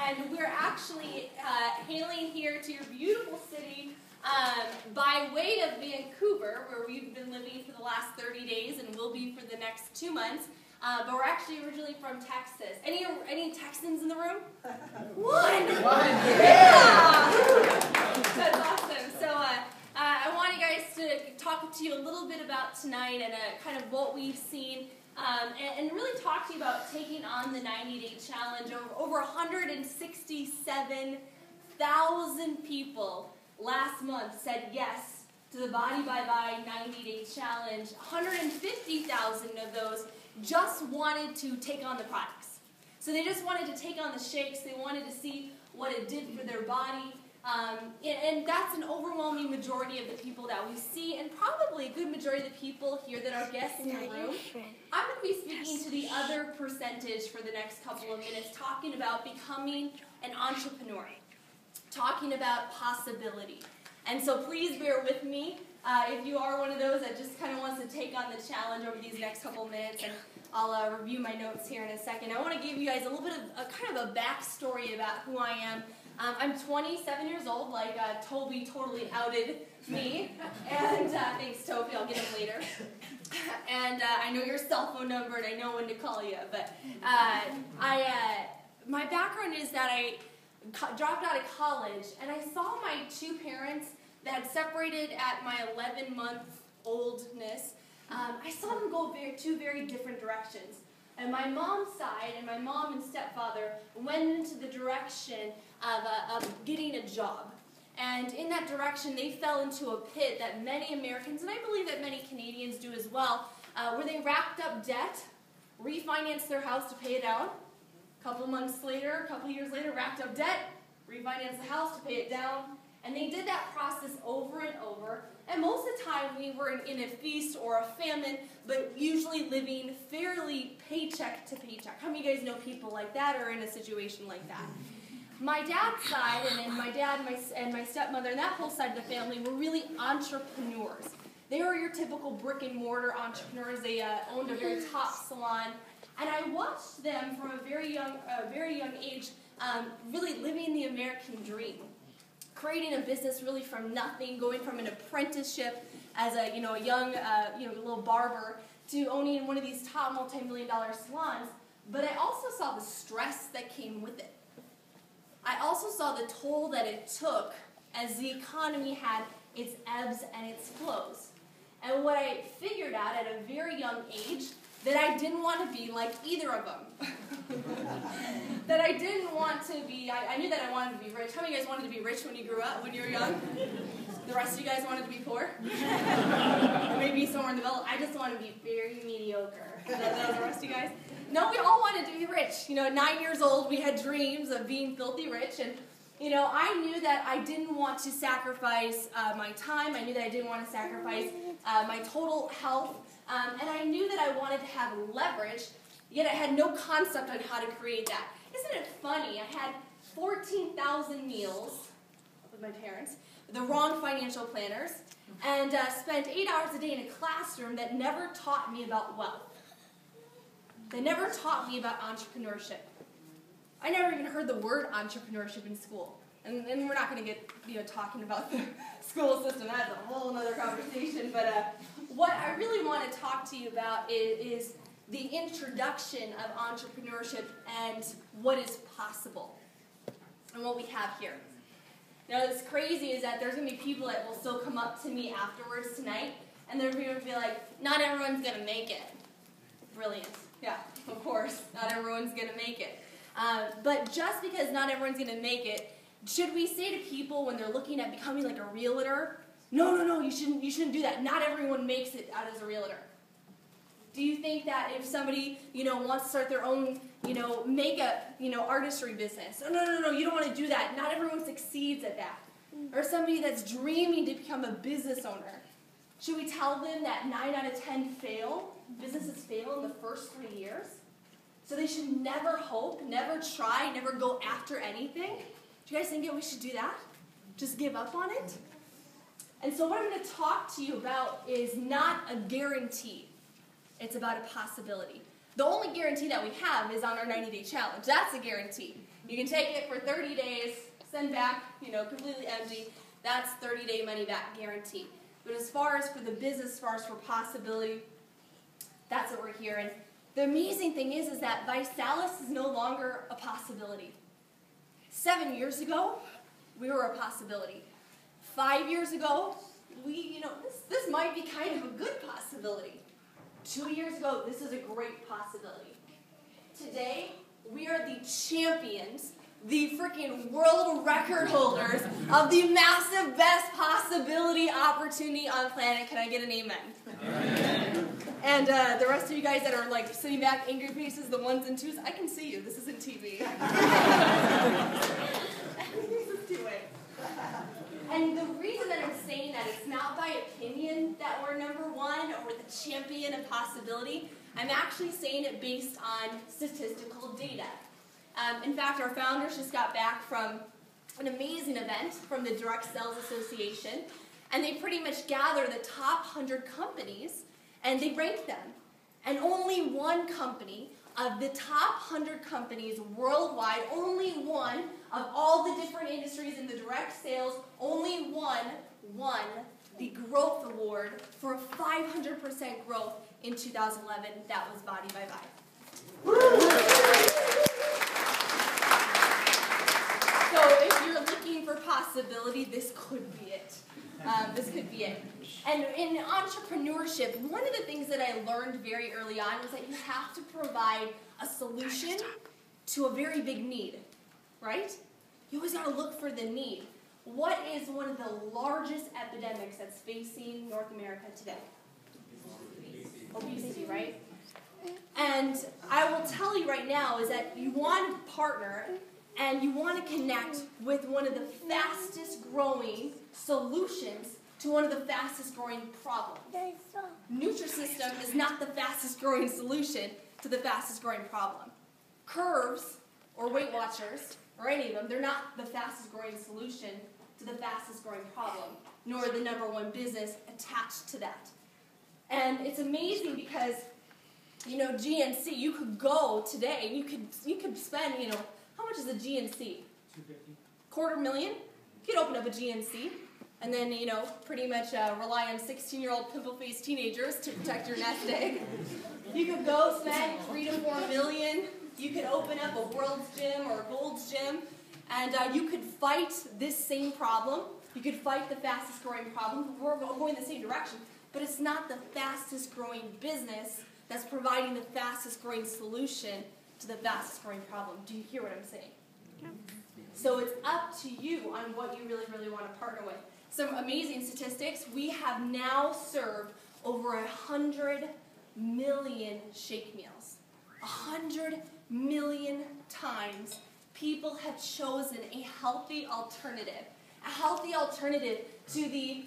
and we're actually hailing here to your beautiful city by way of Vancouver, where we've been living for the last 30 days and will be for the next 2 months. But we're actually originally from Texas. Any Texans in the room? One! Yeah! That's awesome. So I want you guys to talk to you a little bit about tonight and kind of what we've seen. And really talk to you about taking on the 90-day challenge. Over 167,000 people last month said yes to the Body by Body 90-day challenge. 150,000 of those just wanted to take on the products. So they just wanted to take on the shakes. They wanted to see what it did for their body. And that's an overwhelming majority of the people that we see, and probably a good majority of the people here that are guests in the room. I'm going to be speaking to the other percentage for the next couple of minutes, talking about becoming an entrepreneur, talking about possibility. And so please bear with me if you are one of those that just kind of wants to take on the challenge over these next couple of minutes, and I'll review my notes here in a second. I want to give you guys a little bit of kind of a backstory about who I am. I'm 27 years old, like Toby totally outed me, and thanks Toby, I'll get him later. And I know your cell phone number and I know when to call you, but my background is that I dropped out of college and I saw my two parents that had separated at my 11-month-oldness. I saw them go two very different directions. And my mom's side, and my mom and stepfather went into the direction of getting a job. And in that direction, they fell into a pit that many Americans, and I believe that many Canadians do as well, where they racked up debt, refinanced their house to pay it down. A couple months later, a couple years later, racked up debt, refinanced the house to pay it down. And they did that process over and over. And most of the time, we were in a feast or a famine, but usually living fairly paycheck to paycheck. How many of you guys know people like that or in a situation like that? My dad's side, and my dad and my stepmother and that whole side of the family were really entrepreneurs. They were your typical brick-and-mortar entrepreneurs. They owned a very top salon. And I watched them from a very young age really living the American dream. Creating a business really from nothing, going from an apprenticeship as a young little barber to owning one of these top multi-million-dollar salons. But I also saw the stress that came with it. I also saw the toll that it took as the economy had its ebbs and its flows. And what I figured out at a very young age, that I didn't want to be like either of them. That I didn't want to be, I knew that I wanted to be rich. How many of you guys wanted to be rich when you grew up, when you were young? The rest of you guys wanted to be poor? Or maybe somewhere in the middle. I just want to be very mediocre. That was the rest of you guys? No, we all wanted to be rich. At 9 years old, we had dreams of being filthy rich, and I knew that I didn't want to sacrifice my time. I knew that I didn't want to sacrifice my total health. And I knew that I wanted to have leverage, yet I had no concept on how to create that. Isn't it funny? I had 14,000 meals with my parents, the wrong financial planners, and spent 8 hours a day in a classroom that never taught me about wealth. They never taught me about entrepreneurship. I never even heard the word entrepreneurship in school. And we're not going to get talking about the school system. That's a whole other conversation. But what I really want to talk to you about is the introduction of entrepreneurship and what is possible and what we have here. Now, what's crazy is that there's going to be people that will still come up to me afterwards tonight, and they're going to be like, not everyone's going to make it. Brilliant. Yeah, of course, not everyone's going to make it. But just because not everyone's going to make it, should we say to people when they're looking at becoming like a realtor, no, you shouldn't do that. Not everyone makes it out as a realtor. Do you think that if somebody, wants to start their own, makeup, artistry business, no, you don't want to do that. Not everyone succeeds at that. Or somebody that's dreaming to become a business owner. Should we tell them that 9 out of 10 fail? Businesses fail in the first 3 years? So they should never hope, never try, never go after anything? Do you guys think that we should do that? Just give up on it? And so what I'm going to talk to you about is not a guarantee. It's about a possibility. The only guarantee that we have is on our 90-day challenge. That's a guarantee. You can take it for 30 days, send back, completely empty. That's 30-day money-back guarantee. But as far as for the business, as far as for possibility, that's what we're hearing. The amazing thing is that ViSalus is no longer a possibility. 7 years ago, we were a possibility. 5 years ago, this might be kind of a good possibility. 2 years ago, this is a great possibility. Today, we are the champions, the freaking world record holders of the massive best possibility opportunity on planet. Can I get an amen? Amen. And the rest of you guys that are like sitting back, angry faces, the ones and twos, I can see you. This isn't TV. This is two-way. And the reason that I'm saying that it's not by opinion that we're number one or we're the champion of possibility. I'm actually saying it based on statistical data. In fact, our founders just got back from an amazing event from the Direct Sales Association, and they pretty much gather the top 100 companies, and they rank them. And only one company of the top 100 companies worldwide, only one of all the different industries in the direct sales, only one won the Growth Award for a 500% growth in 2011. That was Body by Vi. So if you're looking for possibility, this could be it. This could be it. And in entrepreneurship, one of the things that I learned very early on was that you have to provide a solution to a very big need, right? You always got to look for the need. What is one of the largest epidemics that's facing North America today? Obesity, right? And I will tell you right now is that you want to partner and you want to connect with one of the fastest growing solutions to one of the fastest growing problems. Nutrisystem is not the fastest growing solution to the fastest growing problem. Curves or Weight Watchers or any of them, they're not the fastest growing solution to the fastest growing problem, nor the number one business attached to that. And it's amazing because, GNC, you could go today and you could spend, how much is a GNC? $250,000. $250,000? You could open up a GNC and then, pretty much rely on 16-year-old pimple-faced teenagers to protect your nest egg. You could go spend $3 to $4 million. You could open up a World's Gym or a Gold's Gym, and you could fight this same problem. You could fight the fastest growing problem. We're going the same direction, but it's not the fastest growing business that's providing the fastest growing solution to the fastest growing problem. Do you hear what I'm saying? Yeah. So it's up to you on what you really, really want to partner with. Some amazing statistics. We have now served over 100 million shake meals. 100 million times people have chosen a healthy alternative. A healthy alternative to the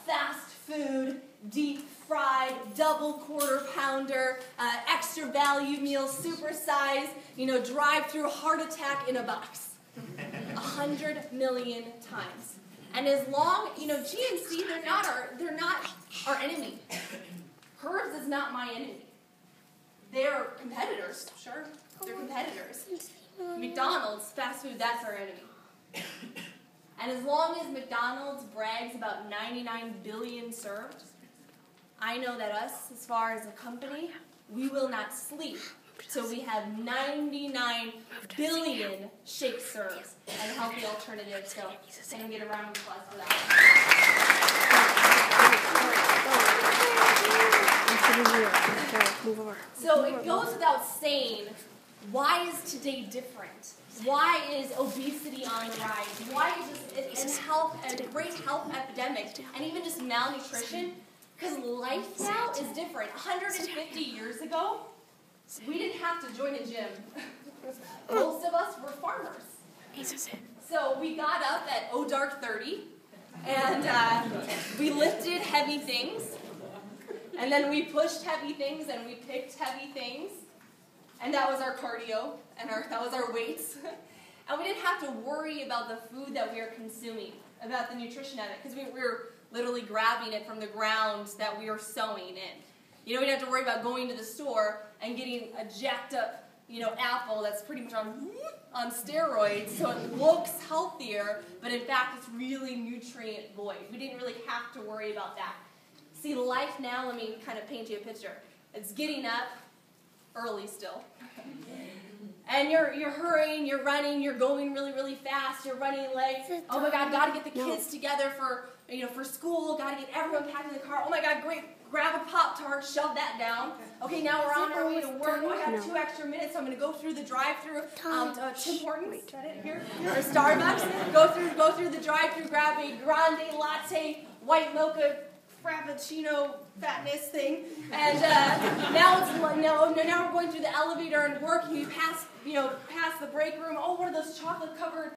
fast food, deep fried, double quarter pounder, extra value meal, supersize, drive-through heart attack in a box. 100 million times. And as long, GNC, they're not our enemy. Curves is not my enemy. They're competitors, sure. They're competitors. McDonald's, fast food, that's our enemy. And as long as McDonald's brags about 99 billion served, I know that us, as far as a company, we will not sleep till we have 99 billion shake serves and healthy alternatives. So can we get a round of applause for that? So it goes without saying, why is today different? Why is obesity on the rise? Why is a great health epidemic, and even just malnutrition? Because life now is different. 150 years ago, we didn't have to join a gym. Most of us were farmers. So we got up at dark 30, and we lifted heavy things, and then we pushed heavy things, and we picked heavy things. And that was our cardio, and that was our weights. And we didn't have to worry about the food that we were consuming, about the nutrition of it, because we were literally grabbing it from the ground that we were sowing in. We didn't have to worry about going to the store and getting a jacked up, apple that's pretty much on on steroids, so it looks healthier, but in fact it's really nutrient void. We didn't really have to worry about that. See, life now, let me kind of paint you a picture. It's getting up early still. And you're hurrying, you're running, you're going really, really fast, you're running late. Oh my God, gotta get the kids together for school, gotta get everyone packed in the car. Oh my God, great, grab a Pop-Tart, shove that down. Okay, now we're on our way to work. Oh, I got 2 extra minutes, so I'm gonna go through the drive-through, Tim Hortons, is that it here? Or Starbucks, go through the drive-through, grab a grande latte, white mocha, frappuccino fatness thing, and now we're going through the elevator and working. You pass the break room. Oh, what are those chocolate covered